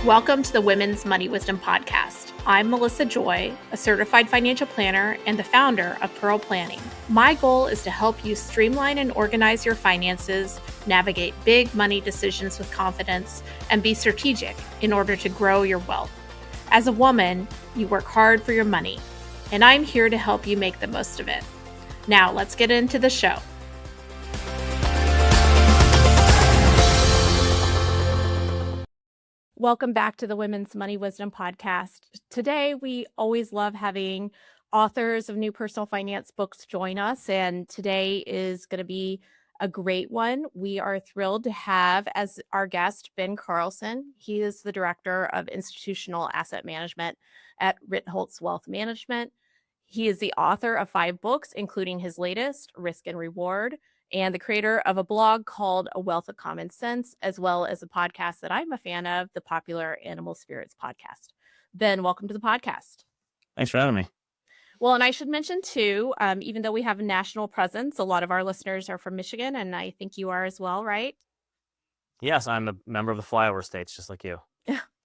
Welcome to the Women's Money Wisdom Podcast. I'm Melissa Joy, a certified financial planner and the founder of Pearl Planning. My goal is to help you streamline and organize your finances, navigate big money decisions with confidence, and be strategic in order to grow your wealth. As a woman, you work hard for your money, and I'm here to help you make the most of it. Now, let's get into the show. Welcome back to the Women's Money Wisdom Podcast. Today, we always love having authors of new personal finance books join us, and today is going to be a great one. We are thrilled to have as our guest Ben Carlson. He is the Director of Institutional Asset Management at Ritholtz Wealth Management. He is the author of 5 books, including his latest, Risk and Reward, and the creator of a blog called A Wealth of Common Sense, as well as a podcast that I'm a fan of, the popular Animal Spirits podcast. Ben, welcome to the podcast. Thanks for having me. Well, and I should mention too, even though we have a national presence, a lot of our listeners are from Michigan, and I think you are as well, right? Yes, I'm a member of the flyover states, just like you.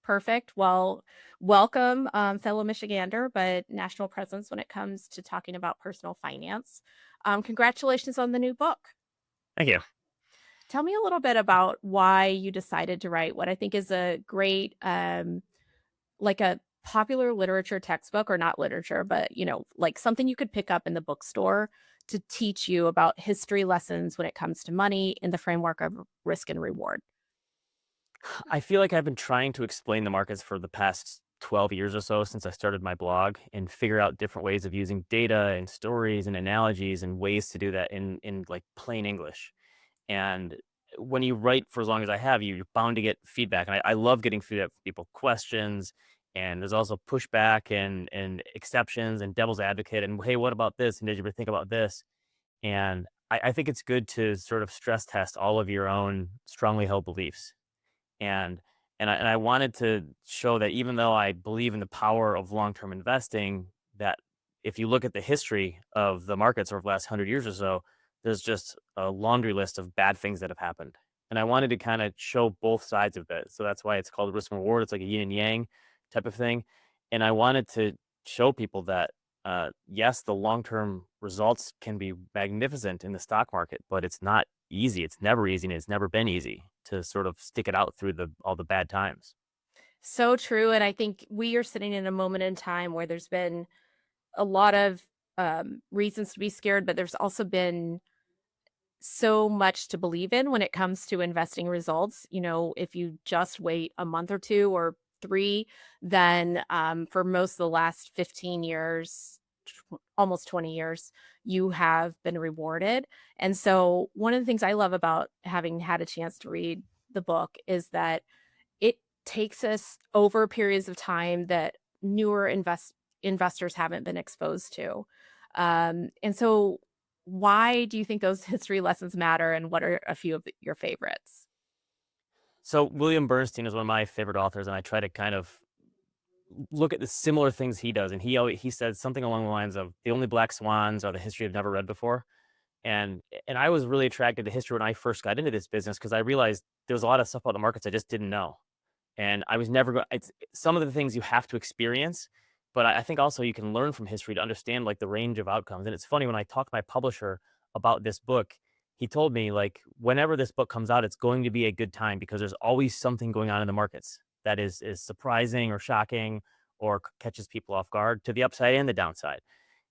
Perfect. Well, welcome, fellow Michigander, but national presence when it comes to talking about personal finance. Congratulations on the new book. Thank you. Tell me a little bit about why you decided to write what I think is a great, like a popular literature textbook, or not literature, but, like something you could pick up in the bookstore to teach you about history lessons when it comes to money in the framework of risk and reward. I feel like I've been trying to explain the markets for the past 12 years or so since I started my blog, and figure out different ways of using data and stories and analogies and ways to do that in like plain English. And when you write for as long as I have, you're bound to get feedback. And I love getting feedback from people, questions, and there's also pushback and exceptions and devil's advocate. And hey, what about this? And did you ever think about this? And I think it's good to sort of stress test all of your own strongly held beliefs. And and I wanted to show that even though I believe in the power of long-term investing, that if you look at the history of the markets over the last 100 years or so, there's just a laundry list of bad things that have happened. And I wanted to kind of show both sides of it. So that's why it's called risk and reward. It's like a yin and yang type of thing. And I wanted to show people that yes, the long-term results can be magnificent in the stock market, but it's not easy. It's never easy, and it's never been easy to sort of stick it out through all the bad times. So true. And I think we are sitting in a moment in time where there's been a lot of reasons to be scared, but there's also been so much to believe in when it comes to investing results. If you just wait a month or 2 or 3, then for most of the last 15 years, almost 20 years, you have been rewarded. And so one of the things I love about having had a chance to read the book is that it takes us over periods of time that newer investors haven't been exposed to. And so why do you think those history lessons matter, and what are a few of your favorites? So William Bernstein is one of my favorite authors, and I try to kind of look at the similar things he does. And he said something along the lines of the only black swans are the history I've never read before. And I was really attracted to history when I first got into this business, because I realized there was a lot of stuff about the markets I just didn't know. And I was never going. It's some of the things you have to experience, but I think also you can learn from history to understand like the range of outcomes. And it's funny, when I talked to my publisher about this book, he told me, like, whenever this book comes out, it's going to be a good time, because there's always something going on in the markets that is surprising or shocking, or catches people off guard to the upside and the downside.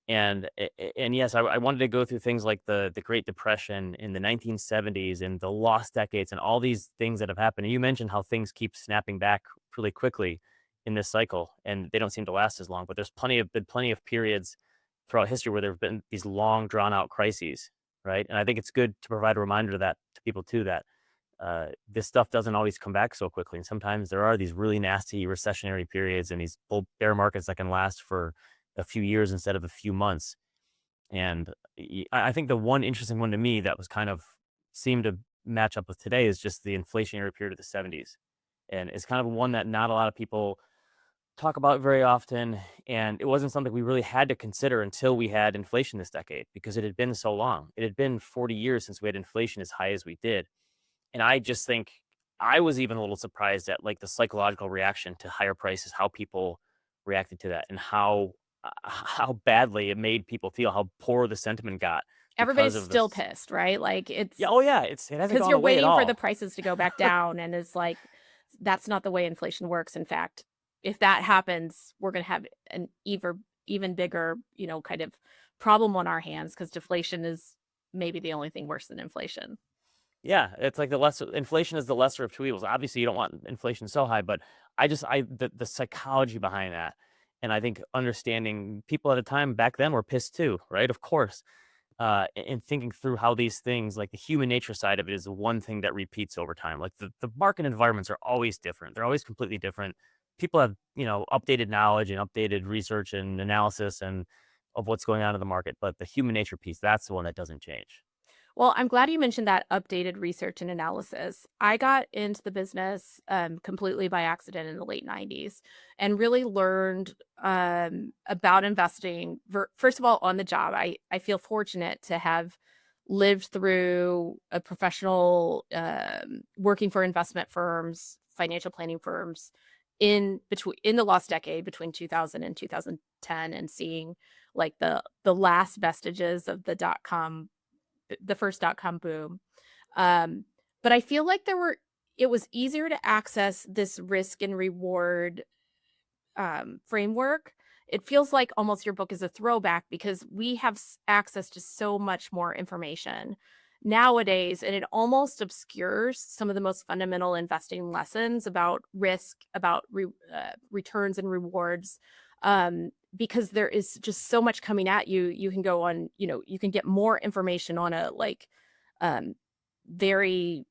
And yes, I wanted to go through things like the Great Depression in the 1970s and the lost decades and all these things that have happened. And you mentioned how things keep snapping back really quickly in this cycle, and they don't seem to last as long. But there's been plenty of periods throughout history where there have been these long, drawn out crises, right? And I think it's good to provide a reminder to people too, that this stuff doesn't always come back so quickly, and sometimes there are these really nasty recessionary periods and these bull bear markets that can last for a few years instead of a few months. And I think the one interesting one to me that was kind of seemed to match up with today is just the inflationary period of the 70s. And it's kind of one that not a lot of people talk about very often. And it wasn't something we really had to consider until we had inflation this decade, because it had been so long. It had been 40 years since we had inflation as high as we did. And I just think I was even a little surprised at like the psychological reaction to higher prices, how people reacted to that, and how badly it made people feel, how poor the sentiment got because Everybody's of still this. pissed, right? Like, Yeah, it's oh yeah, it hasn't 'cause gone you're away at waiting for the all. prices to go back down, and it's like, that's not the way inflation works. In fact, if that happens, we're gonna have an even bigger, kind of problem on our hands, because deflation is maybe the only thing worse than inflation. Yeah, it's like the lesser inflation is the lesser of two evils. Obviously, you don't want inflation so high, but the psychology behind that, and I think understanding people at a time back then were pissed too, right? Of course, and thinking through how these things, like the human nature side of it, is the one thing that repeats over time. Like the market environments are always different. They're always completely different. People have updated knowledge and updated research and analysis and of what's going on in the market, but the human nature piece, that's the one that doesn't change. Well, I'm glad you mentioned that updated research and analysis. I got into the business completely by accident in the late 90s and really learned about investing, first of all, on the job. I feel fortunate to have lived through a professional working for investment firms, financial planning firms in the last decade between 2000 and 2010, and seeing like the last vestiges of the first dot-com boom. Um, but I feel like it was easier to access this risk and reward framework. It feels like almost your book is a throwback because we have access to so much more information nowadays, and it almost obscures some of the most fundamental investing lessons about risk, about returns and rewards. Because there is just so much coming at you. You can go on, you can get more information on a um, very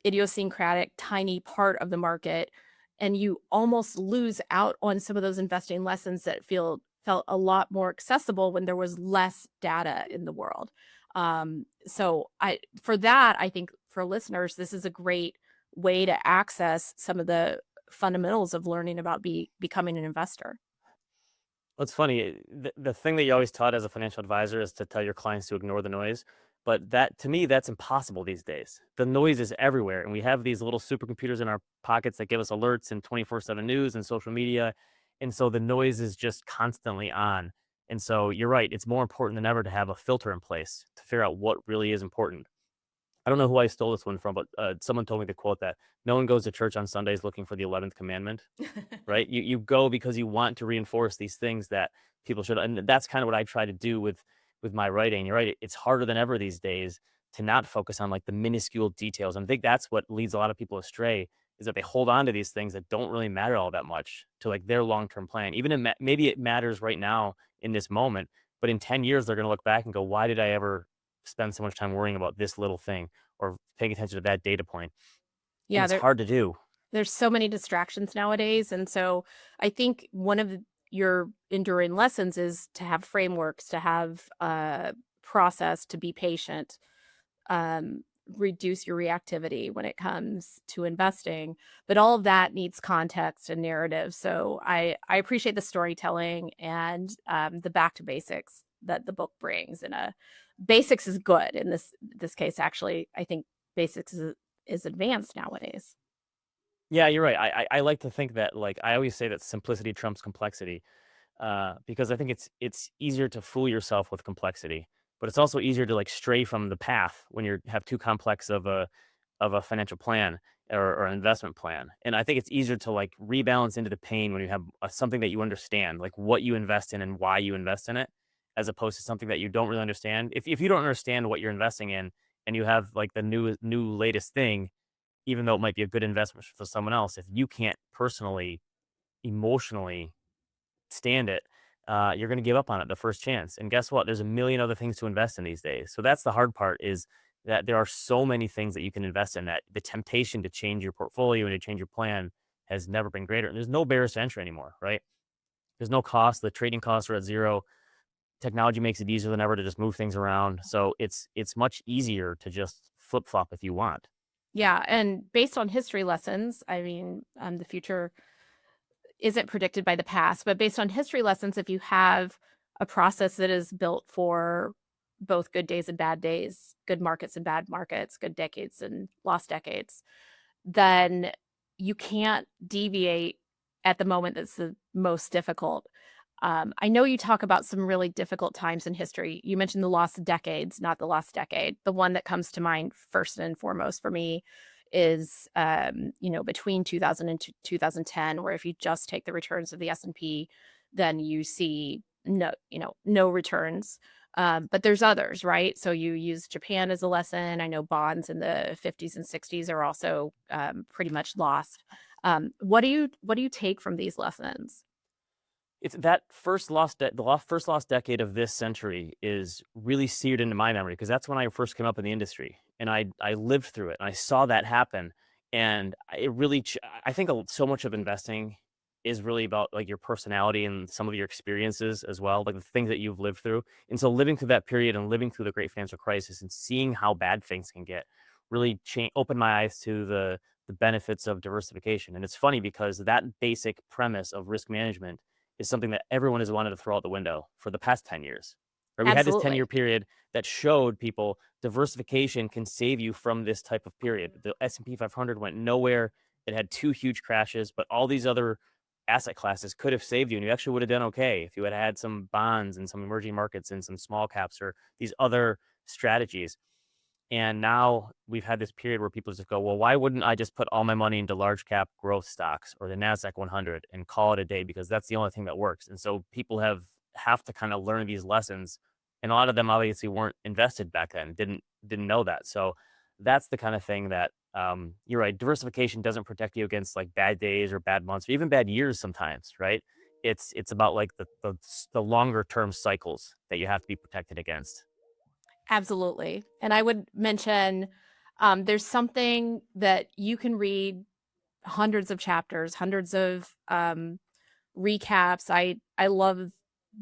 idiosyncratic, tiny part of the market, and you almost lose out on some of those investing lessons that felt a lot more accessible when there was less data in the world. So for that, I think for listeners, this is a great way to access some of the fundamentals of learning about becoming an investor. Well, it's funny. The thing that you always taught as a financial advisor is to tell your clients to ignore the noise. But that to me, that's impossible these days. The noise is everywhere. And we have these little supercomputers in our pockets that give us alerts and 24/7 news and social media. And so the noise is just constantly on. And so you're right. It's more important than ever to have a filter in place to figure out what really is important. I don't know who I stole this one from, but someone told me to quote that: "No one goes to church on Sundays looking for the 11th commandment." Right? You go because you want to reinforce these things that people should, and that's kind of what I try to do with my writing. You're right. It's harder than ever these days to not focus on like the minuscule details. And I think that's what leads a lot of people astray is that they hold on to these things that don't really matter all that much to like their long-term plan. Even in maybe it matters right now in this moment, but in 10 years they're going to look back and go, "Why did I ever spend so much time worrying about this little thing or paying attention to that data point?" And Yeah, it's hard to do. there's so many distractions nowadays, and so I think one of your enduring lessons is to have frameworks, to have a process, to be patient, reduce your reactivity when it comes to investing, but all of that needs context and narrative. So I appreciate the storytelling and the back to basics that the book brings. And basics is good in this case. Actually, I think basics is advanced nowadays. Yeah, you're right. I like to think that like I always say that simplicity trumps complexity, because I think it's easier to fool yourself with complexity, but it's also easier to like stray from the path when you have too complex of a financial plan or an investment plan. And I think it's easier to like rebalance into the pain when you have something that you understand, like what you invest in and why you invest in it, as opposed to something that you don't really understand. If you don't understand what you're investing in and you have like the new latest thing, even though it might be a good investment for someone else, if you can't personally, emotionally stand it, you're going to give up on it the first chance. And guess what? There's a million other things to invest in these days. So that's the hard part is that there are so many things that you can invest in that the temptation to change your portfolio and to change your plan has never been greater. And there's no barriers to entry anymore, right? There's no cost. The trading costs are at zero. Technology makes it easier than ever to just move things around. So it's much easier to just flip flop if you want. Yeah, and based on history lessons, I mean, the future isn't predicted by the past, but based on history lessons, if you have a process that is built for both good days and bad days, good markets and bad markets, good decades and lost decades, then you can't deviate at the moment that's the most difficult. I know you talk about some really difficult times in history. You mentioned the lost decades, not the last decade. The one that comes to mind first and foremost for me is, between 2000 and 2010, where if you just take the returns of the S&P, then you see no returns. But there's others, right? So you use Japan as a lesson. I know bonds in the 50s and 60s are also pretty much lost. What do you take from these lessons? It's that first lost decade of this century is really seared into my memory because that's when I first came up in the industry, and I lived through it, and I saw that happen, and it really I think so much of investing is really about, like, your personality and some of your experiences as well, like, the things that you've lived through, and so living through that period and living through the great financial crisis and seeing how bad things can get really opened my eyes to the benefits of diversification. And it's funny because that basic premise of risk management is something that everyone has wanted to throw out the window for the past 10 years. Right? We had this 10-year Absolutely. period that showed people diversification can save you from this type of period. The S&P 500 went nowhere. It had two huge crashes, but all these other asset classes could have saved you, and you actually would have done okay if you had had some bonds and some emerging markets and some small caps or these other strategies. And now we've had this period where people just go, well, why wouldn't I just put all my money into large cap growth stocks or the NASDAQ 100 and call it a day because that's the only thing that works. And so people have to kind of learn these lessons. And a lot of them obviously weren't invested back then, didn't know that. So that's the kind of thing that you're right. Diversification doesn't protect you against like bad days or bad months or even bad years sometimes, right? It's about like the longer term cycles that you have to be protected against. Absolutely. And I would mention, there's something that you can read hundreds of chapters, hundreds of recaps. I love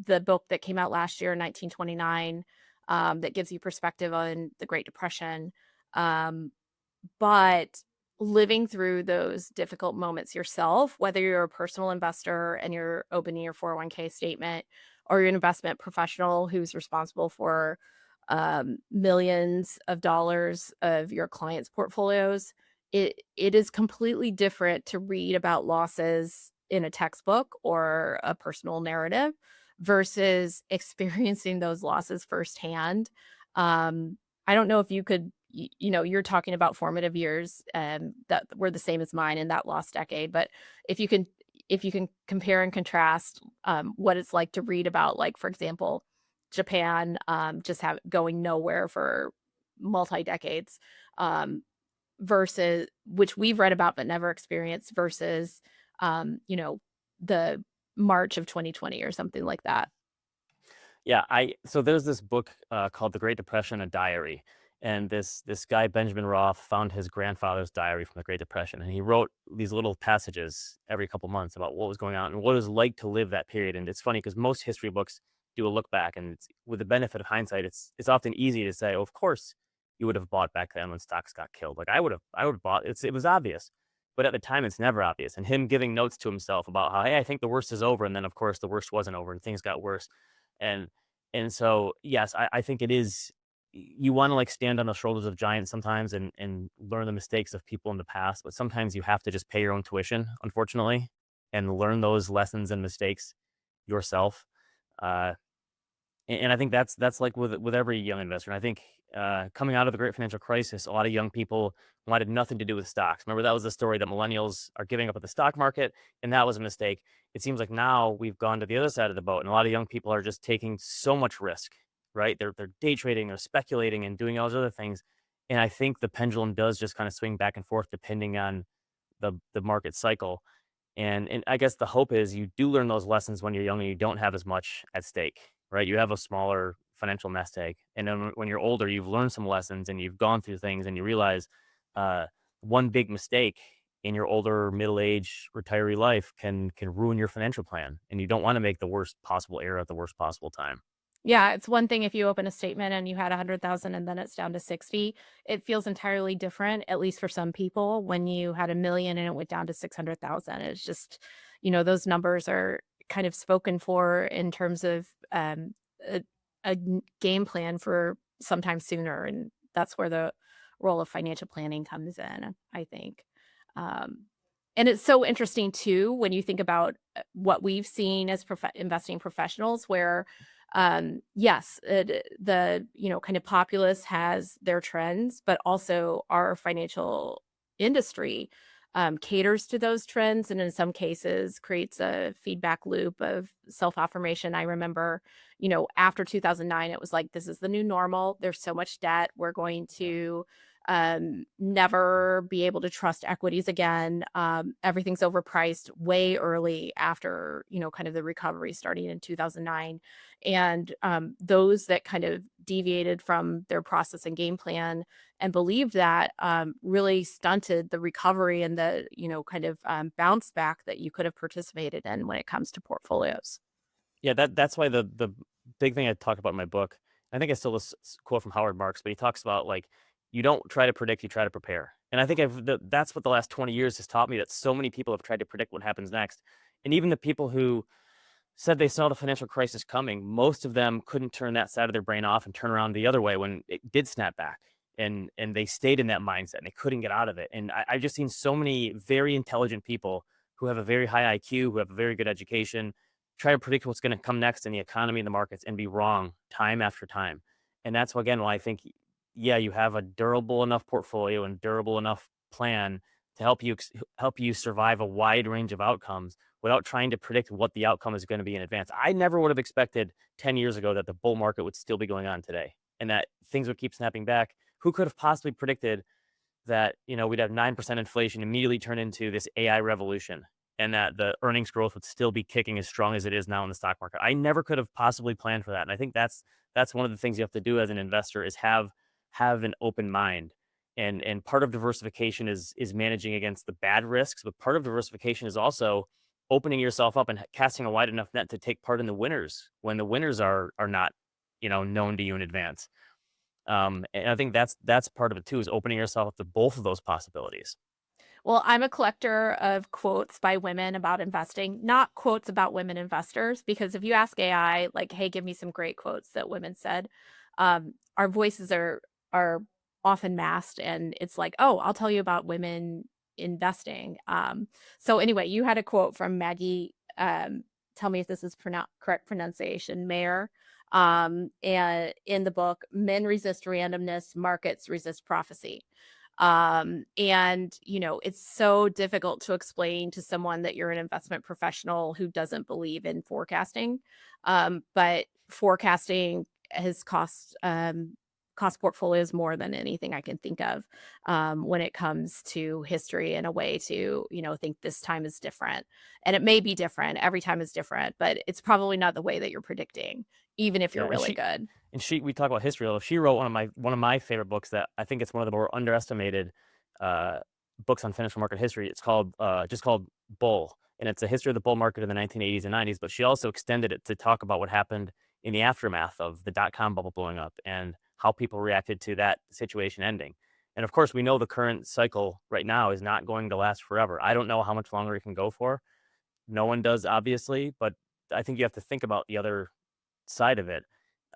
the book that came out last year, 1929, that gives you perspective on the Great Depression. Um, but living through those difficult moments yourself, whether you're a personal investor and you're opening your 401k statement, or you're an investment professional who's responsible for millions of dollars of your clients' portfolios, it is completely different to read about losses in a textbook or a personal narrative versus experiencing those losses firsthand. I don't know if you could, you're talking about formative years that were the same as mine in that lost decade, but if you can if you can compare and contrast what it's like to read about, like, for example, Japan, just have going nowhere for multi decades, um, versus which we've read about but never experienced versus, the March of 2020 or something like that. Yeah, I so there's this book called The Great Depression: A Diary, and this guy Benjamin Roth found his grandfather's diary from the Great Depression, and he wrote these little passages every couple months about what was going on and what it was like to live that period. And it's funny because most history books do a look back, and with the benefit of hindsight, it's often easy to say, oh, of course, you would have bought back then when stocks got killed. Like I would have bought. It was obvious. But at the time, it's never obvious. And him giving notes to himself about how, hey, I think the worst is over. And then, of course, the worst wasn't over and things got worse. And and so, yes, I think it is you wanna, like, stand on the shoulders of giants sometimes and learn the mistakes of people in the past, but sometimes you have to just pay your own tuition, unfortunately, and learn those lessons and mistakes yourself. Uh and I think that's like with every young investor. And I think coming out of the great financial crisis, a lot of young people wanted nothing to do with stocks. Remember, that was the story that millennials are giving up at the stock market, and that was a mistake. It seems like now we've gone to the other side of the boat, and a lot of young people are just taking so much risk, right? They're day trading, they're speculating, and doing all those other things. And I think the pendulum does just kind of swing back and forth depending on the market cycle. And I guess the hope is you do learn those lessons when you're young and you don't have as much at stake, right? You have a smaller financial nest egg. And then when you're older, you've learned some lessons and you've gone through things and you realize uh, one big mistake in your older middle age retiree life can ruin your financial plan. And you don't want to make the worst possible error at the worst possible time. Yeah, it's one thing if you open a statement and you had 100,000 and then it's down to 60. It feels entirely different, at least for some people, when you had a million and it went down to 600,000. It's just, those numbers are kind of spoken for in terms of a, game plan for sometime sooner. And that's where the role of financial planning comes in, I think. Um, and it's so interesting too when you think about what we've seen as investing professionals, where yes, the kind of populace has their trends, but also our financial industry caters to those trends, and in some cases creates a feedback loop of self affirmation. I remember, after 2009, it was like, this is the new normal. There's so much debt. We're going Yeah. to never be able to trust equities again. Everything's overpriced way early after, kind of the recovery starting in 2009. And those that kind of deviated from their process and game plan and believed that really stunted the recovery and the, kind of bounce back that you could have participated in when it comes to portfolios. Yeah, that's why the big thing I talk about in my book, I think I still quote from Howard Marks, but he talks about like you don't try to predict, you try to prepare. And I think that's what the last 20 years has taught me, that so many people have tried to predict what happens next. And even the people who said they saw the financial crisis coming, most of them couldn't turn that side of their brain off and turn around the other way when it did snap back. And they stayed in that mindset and they couldn't get out of it. And I've just seen so many very intelligent people who have a very high IQ, who have a very good education, try to predict what's going to come next in the economy and the markets and be wrong time after time. And that's why, again, why I think, yeah, you have a durable enough portfolio and durable enough plan to help you survive a wide range of outcomes without trying to predict what the outcome is going to be in advance. I never would have expected 10 years ago that the bull market would still be going on today and that things would keep snapping back. Who could have possibly predicted that, we'd have 9% inflation immediately turn into this AI revolution and that the earnings growth would still be kicking as strong as it is now in the stock market? I never could have possibly planned for that. And I think that's one of the things you have to do as an investor is have an open mind. And part of diversification is managing against the bad risks, but part of diversification is also opening yourself up and casting a wide enough net to take part in the winners when the winners are not, known to you in advance. And I think that's part of it too, is opening yourself up to both of those possibilities. Well, I'm a collector of quotes by women about investing, not quotes about women investors, because if you ask AI, like, "Hey, give me some great quotes that women said," our voices are often masked, and it's like, "Oh, I'll tell you about women investing." So anyway, you had a quote from Maggie. Tell me if this is correct pronunciation. Mayer, and in the book, "Men resist randomness, markets resist prophecy." And it's so difficult to explain to someone that you're an investment professional who doesn't believe in forecasting. But forecasting has cost portfolios more than anything I can think of when it comes to history and a way to think this time is different. And it may be different, every time is different, but it's probably not the way that you're predicting, even if you're Yeah, and really she good. and she we talk about history. Although she wrote one of my favorite books that I think it's one of the more underestimated uh, books on financial market history. It's called just called Bull, and it's a history of the bull market in the 1980s and 90s. But she also extended it to talk about what happened in the aftermath of the dot-com bubble blowing up and how people reacted to that situation ending. And of course, we know the current cycle right now is not going to last forever. I don't know how much longer it can go for. No one does, obviously, but I think you have to think about the other side of it.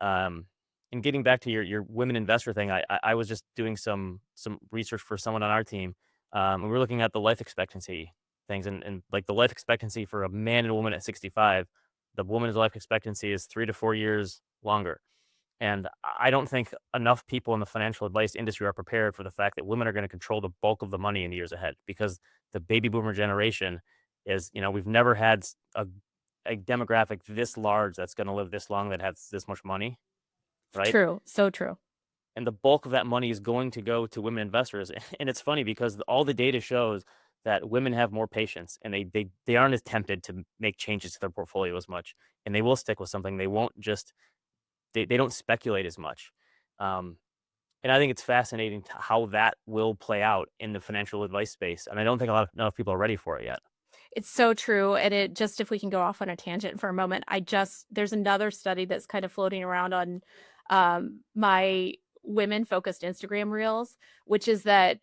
Um, and getting back to your women investor thing, I was just doing some research for someone on our team. And we were looking at the life expectancy things, and like the life expectancy for a man and a woman at 65, the woman's life expectancy is 3 to 4 years longer. And I don't think enough people in the financial advice industry are prepared for the fact that women are going to control the bulk of the money in the years ahead because the baby boomer generation is, we've never had a demographic this large that's going to live this long that has this much money, right? True, so true. And the bulk of that money is going to go to women investors. And it's funny because all the data shows that women have more patience and they aren't as tempted to make changes to their portfolio as much. And they will stick with something. They won't just they don't speculate as much. Um, and I think it's fascinating how that will play out in the financial advice space. And I don't think enough people are ready for it yet. It's so true, and it just if we can go off on a tangent for a moment, there's another study that's kind of floating around on, my women-focused Instagram reels, which is that,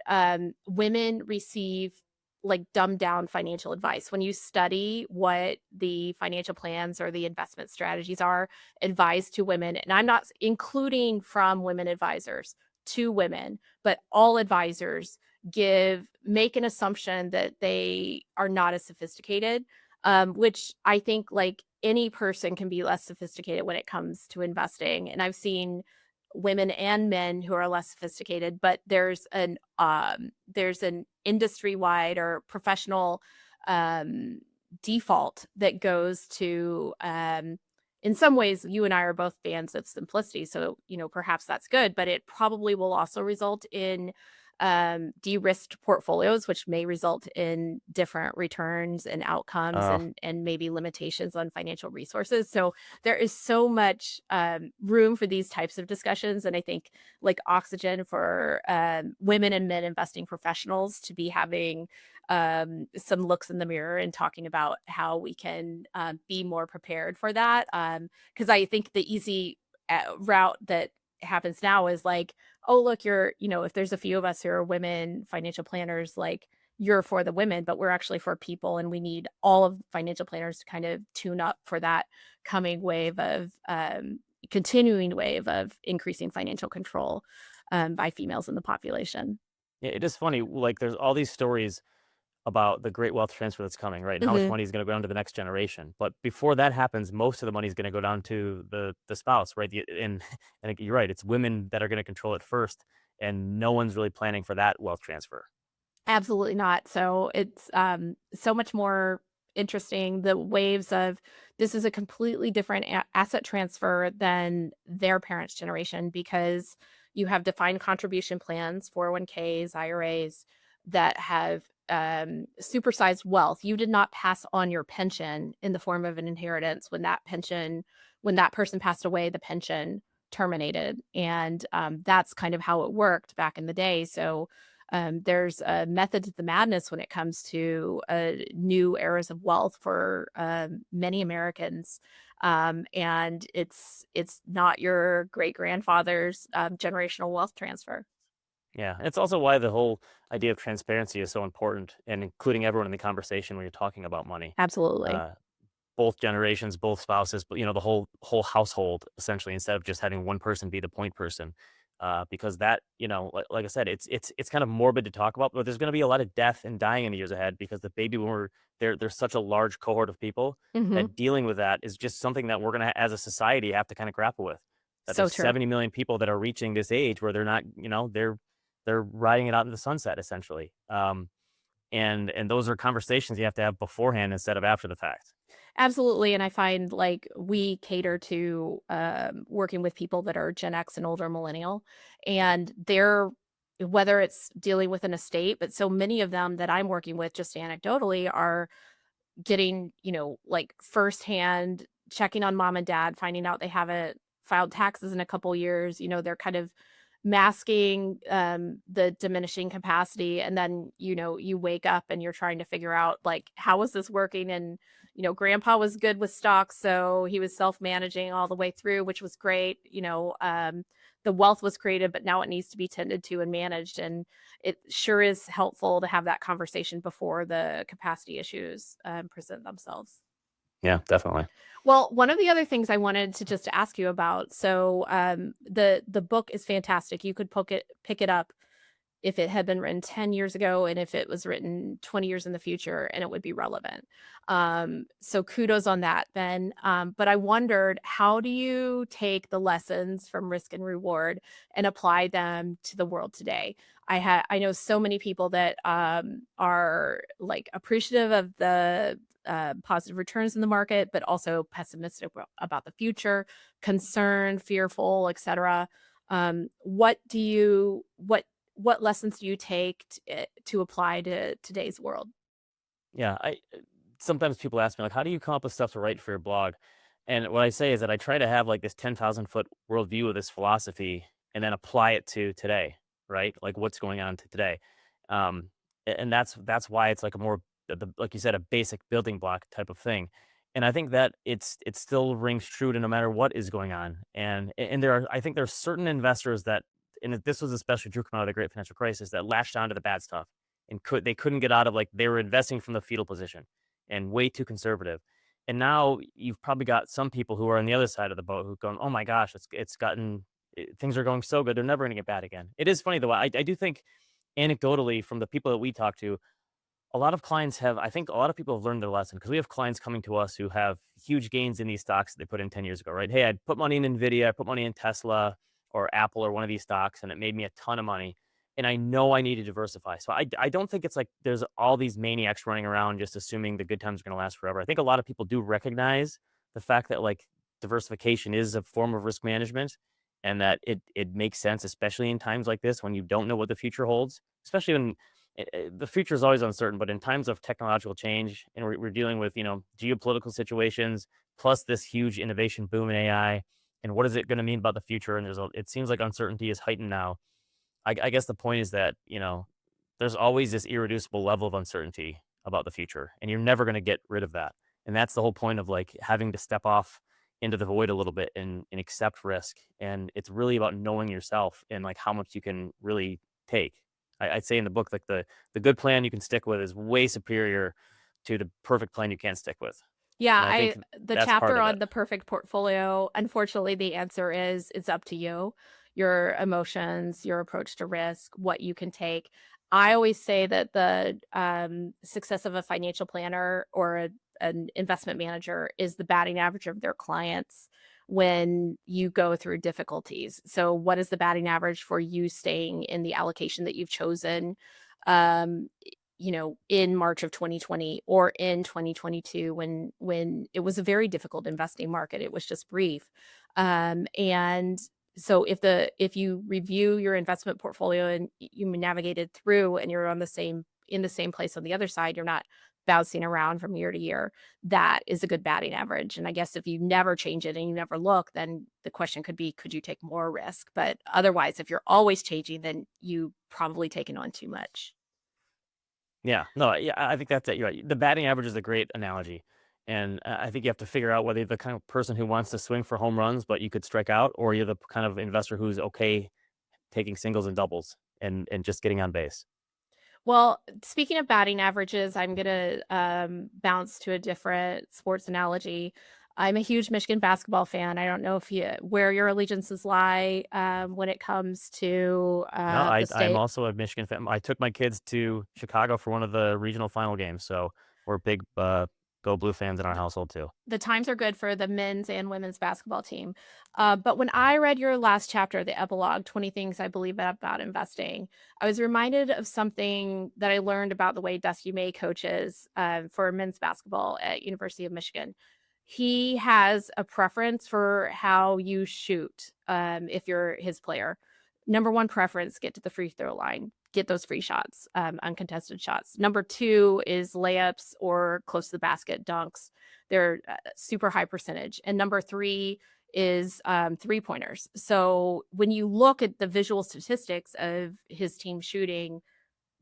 women receive, like, dumbed down financial advice. When you study what the financial plans or the investment strategies are advised to women, and I'm not including from women advisors to women, but all advisors make an assumption that they are not as sophisticated, which I think like any person can be less sophisticated when it comes to investing. And I've seen women and men who are less sophisticated, but there's an industry wide or professional um, default that goes to in some ways you and I are both fans of simplicity, so perhaps that's good, but it probably will also result in de-risked portfolios, which may result in different returns and outcomes Uh, and maybe limitations on financial resources. So there is so much room for these types of discussions, and I think like oxygen for women and men investing professionals to be having some looks in the mirror and talking about how we can be more prepared for that. Because I think the easy route that happens now is like, oh, look, if there's a few of us who are women financial planners, like you're for the women, but we're actually for people. And we need all of financial planners to kind of tune up for that coming wave of continuing wave of increasing financial control by females in the population. yeah, it is funny. Like, there's all these stories about the great wealth transfer that's coming, right? And how much Hmm. money is going to go down to the next generation. But before that happens, most of the money is going to go down to the spouse, right? And you're right, it's women that are going to control it first, and no one's really planning for that wealth transfer. Absolutely not. So it's so much more interesting. The waves of this is a completely different asset transfer than their parents' generation because you have defined contribution plans, 401ks, IRAs that have supersized wealth. You did not pass on your pension in the form of an inheritance when that person passed away, the pension terminated. And that's kind of how it worked back in the day. So there's a method to the madness when it comes to new eras of wealth for many Americans, and it's not your great grandfather's generational wealth transfer. Yeah, and it's also why the whole idea of transparency is so important, and including everyone in the conversation when you're talking about money. Absolutely. Uh, Both generations, both spouses, but the whole household essentially, instead of just having one person be the point person. Because that, like I said, it's kind of morbid to talk about, but there's going to be a lot of death and dying in the years ahead because the baby boomer, there's such a large cohort of people Hmm. that dealing with that is just something that we're gonna, as a society, have to kind of grapple with. That So there's true. 70 million people that are reaching this age where they're not, they're riding it out in the sunset essentially. And those are conversations you have to have beforehand instead of after the fact. Absolutely, and I find, like, we cater to, working with people that are Gen X and older millennial, and they're whether it's dealing with an estate, but so many of them that I'm working with just anecdotally are getting, like, firsthand checking on mom and dad, finding out they haven't filed taxes in a couple years, they're kind of masking, the diminishing capacity, and then, you wake up and you're trying to figure out, like, how is this working? And, grandpa was good with stocks, so he was self-managing all the way through, which was great, the wealth was created, but now it needs to be tended to and managed, and it sure is helpful to have that conversation before the capacity issues, present themselves. Yeah, definitely. Well, one of the other things I wanted to just ask you about, so the book is fantastic. You could pick it up if it had been written 10 years ago and if it was written 20 years in the future and it would be relevant. So kudos on that, Ben. But I wondered, how do you take the lessons from risk and reward and apply them to the world today? I know so many people that are like appreciative of the positive returns in the market, but also pessimistic about the future, concerned, fearful, etc. What lessons do you take to apply to today's world? Yeah, sometimes people ask me like, "How do you come up with stuff to write for your blog?" And what I say is that I try to have like this 10,000 foot worldview of this philosophy, and then apply it to today, right? Like what's going on to today, and that's why it's like a more, like you said, a basic building block type of thing. And I think that it still rings true to no matter what is going on. And I think there's certain investors that, and this was especially true coming out of the great financial crisis, that latched onto the bad stuff and they couldn't get out of, like, they were investing from the fetal position and way too conservative. And now you've probably got some people who are on the other side of the boat who've gone, "Oh my gosh, things are going so good. They're never going to get bad again." It is funny though. I do think anecdotally from the people that we talk to, a lot of clients have I think a lot of people have learned their lesson because we have clients coming to us who have huge gains in these stocks that they put in 10 years ago, right? Hey, I'd put money in Nvidia, I put money in Tesla or Apple or one of these stocks, and it made me a ton of money. And I know I need to diversify. So I don't think it's like there's all these maniacs running around just assuming the good times are going to last forever. I think a lot of people do recognize the fact that like diversification is a form of risk management and that it makes sense, especially in times like this when you don't know what the future holds, especially when the future is always uncertain, but in times of technological change and we're dealing with, geopolitical situations, plus this huge innovation boom in AI, and what is it going to mean about the future? And it seems like uncertainty is heightened now. I guess the point is that, there's always this irreducible level of uncertainty about the future, and you're never going to get rid of that. And that's the whole point of like having to step off into the void a little bit and accept risk. And it's really about knowing yourself and like how much you can really take. I'd say in the book, like the good plan you can stick with is way superior to the perfect plan you can't stick with. Yeah, And I I think the that's part chapter of on it. the perfect portfolio, unfortunately, the answer is it's up to you, your emotions, your approach to risk, what you can take. I always say that the success of a financial planner or an investment manager is the batting average of their clients when you go through difficulties. So, what is the batting average for you staying in the allocation that you've chosen? Um, in March of 2020 or in 2022 when it was a very difficult investing market. It was just brief. And so if you review your investment portfolio and you navigated through and you're on the same in the same place on the other side, you're not bouncing around from year to year. That is a good batting average. And I guess if you never change it and you never look, then the question could be, could you take more risk? But otherwise, if you're always changing, then you probably taken on too much. Yeah, no, yeah, I think that's it. You're right. The batting average is a great analogy, and I think you have to figure out whether you're the kind of person who wants to swing for home runs, but you could strike out, or you're the kind of investor who's okay taking singles and doubles and just getting on base. Well, speaking of batting averages, I'm gonna, bounce to a different sports analogy. I'm a huge Michigan basketball fan. I don't know if you where your allegiances lie, when it comes to, No, the I'm state. also a Michigan fan. I took my kids to Chicago for one of the regional final games, so we're big Go Blue fans in our household too. The times are good for the men's and women's basketball team. But when I read your last chapter, the epilogue, 20 Things I Believe About Investing, I was reminded of something that I learned about the way Dusty May coaches for men's basketball at University of Michigan. He has a preference for how you shoot if you're his player. Number one preference, get to the free throw line, get those free shots, uncontested shots. Number two is layups or close to the basket dunks. They're super high percentage. And number three is three pointers. So when you look at the visual statistics of his team shooting,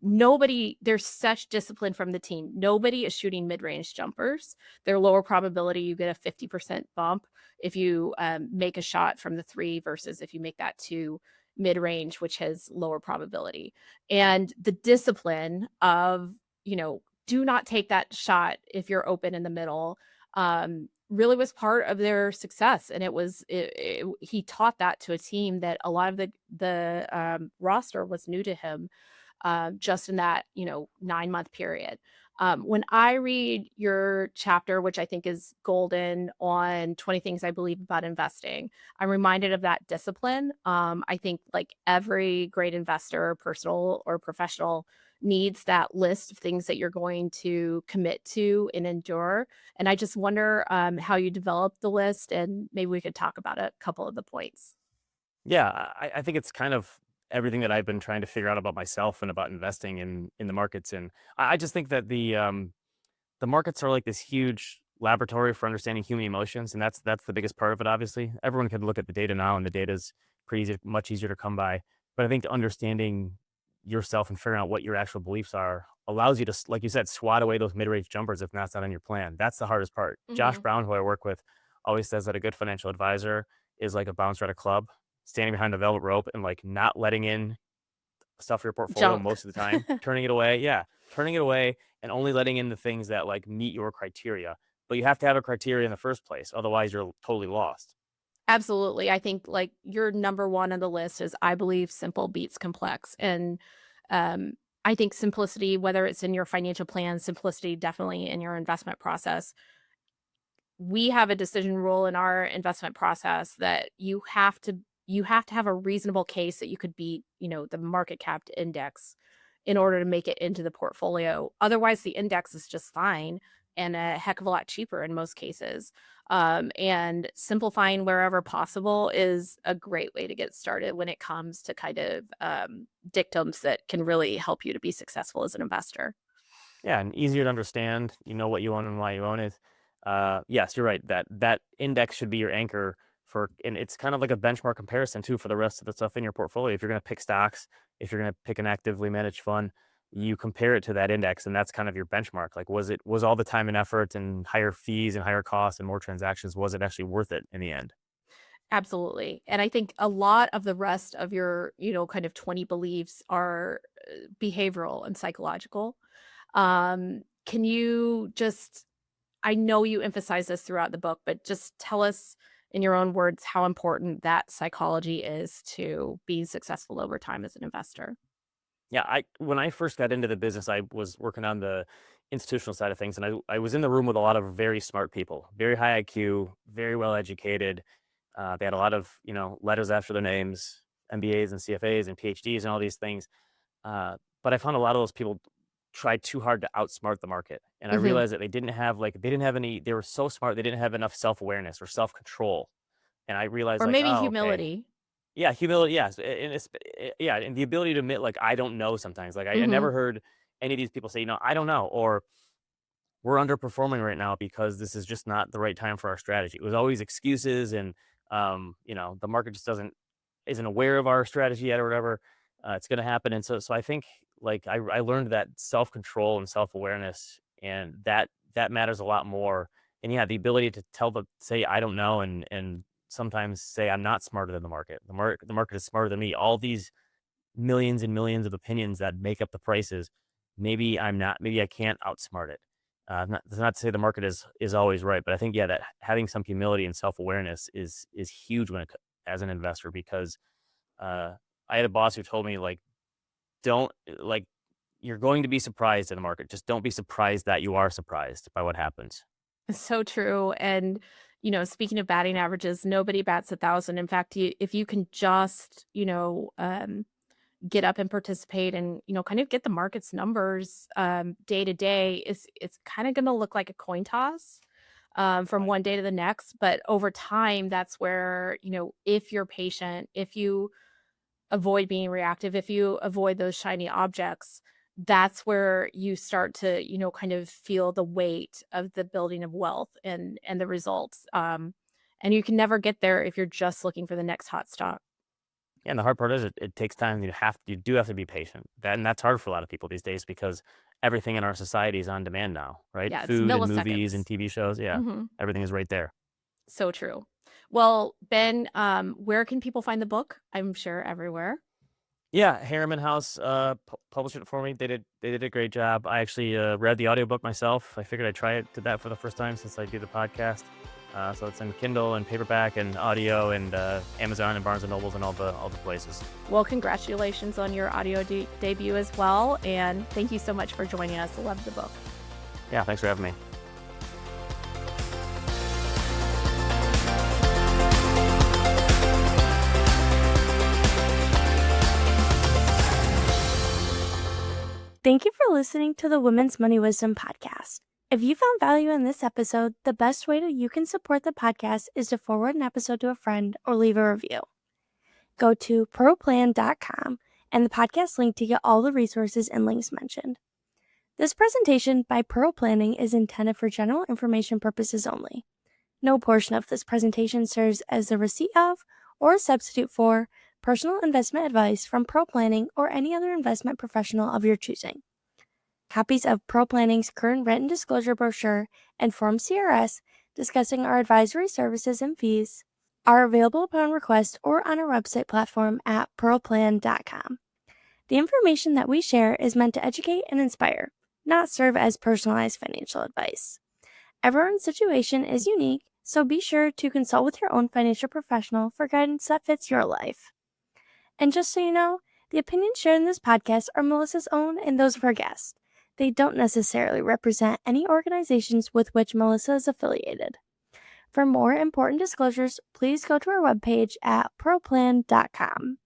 there's such discipline from the team. Nobody is shooting mid-range jumpers. They're lower probability. You get a 50% bump if you make a shot from the three versus if you make that to mid-range, which has lower probability. And the discipline of, do not take that shot if you're open in the middle, really was part of their success. And he taught that to a team that a lot of the roster was new to him, just in that 9-month period. When I read your chapter, which I think is golden, on 20 things I believe about investing, I'm reminded of that discipline. I think like every great investor, personal or professional, needs that list of things that you're going to commit to and endure. And I just wonder how you develop the list, and maybe we could talk about a couple of the points. Yeah, I think it's kind of everything that I've been trying to figure out about myself and about investing in the markets. And I just think that the markets are like this huge laboratory for understanding human emotions, and that's the biggest part of it. Obviously, everyone can look at the data now, and the data is pretty easy, much easier to come by. But I think understanding yourself and figuring out what your actual beliefs are allows you to, like you said, swat away those mid-range jumpers if that's not on your plan. That's the hardest part. Josh Mhm. Brown, who I work with, always says that a good financial advisor is like a bouncer at a club, standing behind the velvet rope and like not letting in stuff for your portfolio Junk. most of the time, turning it away. Yeah, turning it away and only letting in the things that like meet your criteria. But you have to have a criteria in the first place, otherwise you're totally lost. Absolutely. I think like your number one on the list is I believe simple beats complex. And I think simplicity, whether it's in your financial plan, simplicity definitely in your investment process. We have a decision rule in our investment process that you have to have a reasonable case that you could beat, the market capped index in order to make it into the portfolio. Otherwise, the index is just fine and a heck of a lot cheaper in most cases. And simplifying wherever possible is a great way to get started when it comes to kind of dictums that can really help you to be successful as an investor. Yeah, and easier to understand. You know what you own and why you own it. Yes, you're right. That index should be your anchor for, and it's kind of like a benchmark comparison too for the rest of the stuff in your portfolio. If you're going to pick stocks, if you're going to pick an actively managed fund, you compare it to that index, and that's kind of your benchmark. Like, was all the time and effort and higher fees and higher costs and more transactions, was it actually worth it in the end? Absolutely. And I think a lot of the rest of your, kind of 20 beliefs are behavioral and psychological. Can you just, I know you emphasize this throughout the book, but just tell us in your own words how important that psychology is to being successful over time as an investor. Yeah, I when I first got into the business, I was working on the institutional side of things, and I was in the room with a lot of very smart people, very high IQ, very well educated. They had a lot of letters after their names, MBAs and CFAs and PhDs and all these things. But I found a lot of those people tried too hard to outsmart the market, and I Mhm. realized that they didn't have any. They were so smart, they didn't have enough self awareness or self control. And I realized Or like, maybe oh, okay, humility. yeah, humility, yes, yeah, and the ability to admit, like, I don't know sometimes. Like, I Mhm. never heard any of these people say, I don't know, or we're underperforming right now because this is just not the right time for our strategy. It was always excuses, and the market just isn't aware of our strategy yet or whatever. It's going to happen, and so I think like I learned that self control and self awareness, and that matters a lot more. And yeah, the ability to say I don't know, and sometimes say I'm not smarter than the market. The market is smarter than me. All these millions and millions of opinions that make up the prices. Maybe I'm not. Maybe I can't outsmart it. That's not to say the market is always right, but I think, yeah, that having some humility and self awareness is huge as an investor, because uh, I had a boss who told me, like, don't like you're going to be surprised in the market. Just don't be surprised that you are surprised by what happens. So true. And, speaking of batting averages, nobody bats 1,000. In fact, if you can just, get up and participate and, kind of get the market's numbers day to day, it's kind of going to look like a coin toss from Right. one day to the next. But over time, that's where, if you're patient, if you avoid being reactive, if you avoid those shiny objects, that's where you start to, kind of feel the weight of the building of wealth and the results. And you can never get there if you're just looking for the next hot stock. Yeah, and the hard part is it takes time. You do have to be patient. That's hard for a lot of people these days because everything in our society is on demand now, right? Yeah, it's Food and movies and milliseconds. TV shows. Yeah, Hmm. everything is right there. So true. Well, Ben, where can people find the book? I'm sure everywhere. Yeah, Harriman House published it for me. They did a great job. I actually read the audiobook myself. I figured I'd try it to that for the first time since I do the podcast. So it's in Kindle and paperback and audio and Amazon and Barnes and Nobles and all the places. Well, congratulations on your audio debut as well. And thank you so much for joining us. I love the book. Yeah, thanks for having me. Thank you for listening to the Women's Money Wisdom podcast. If you found value in this episode, the best way that you can support the podcast is to forward an episode to a friend or leave a review. Go to proplan.com and the podcast link to get all the resources and links mentioned. This presentation by Pearl Planning is intended for general information purposes only. No portion of this presentation serves as a receipt of or a substitute for personal investment advice from Pearl Planning or any other investment professional of your choosing. Copies of Pearl Planning's current written disclosure brochure and Form CRS discussing our advisory services and fees are available upon request or on our website platform at pearlplan.com. The information that we share is meant to educate and inspire, not serve as personalized financial advice. Everyone's situation is unique, so be sure to consult with your own financial professional for guidance that fits your life. And just so you know, The opinions shared in this podcast are Melissa's own and those of her guests. They don't necessarily represent any organizations with which Melissa is affiliated. For more important disclosures, please go to our webpage at pearlplan.com.